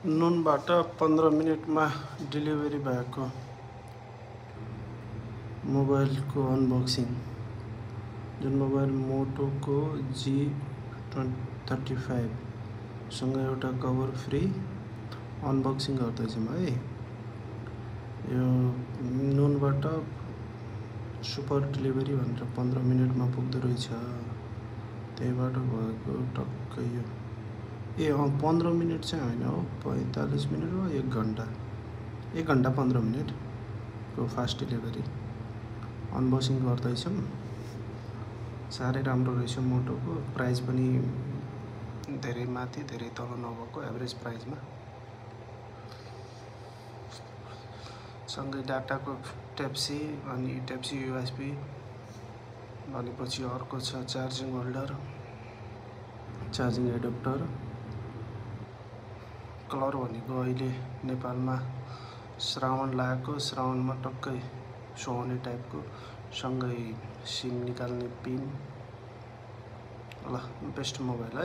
नुनबाट 15 मिनेटमा डेलिभरी भएको मोबाइलको अनबक्सिङ। जुन मोबाइल मोटोको G35 सँग एउटा कभर फ्री अनबक्सिङ गर्दैछौँ है। यो नुनबाट सुपर डेलिभरी भनेर 15 मिनेटमा पुग्दो रहेछ। त्यहीबाट भएको टक्कै यो 15 मिनेट चाहिँ होइन हो, 45 मिनेट वा 1 घन्टा 15 मिनेटको फास्ट डेलिभरी अनबक्सिङ गर्दैछौँ। साह्रै राम्रो रहेछ मोटोको। प्राइस पनि धेरै माथि धेरै तल नभएको एभरेज प्राइसमा। सँगै डाटाको टाइप सी अनि टाइप सी USB भनेपछि अर्को छ charging holder, charging adapter. Colour भनेको अहिले नेपालमा श्रावण लागेको, श्रावणमा टक्कै सुहाउने टाइपको, सँगै सिम निकाल्ने पिन। ल बेस्ट मोबाइल है।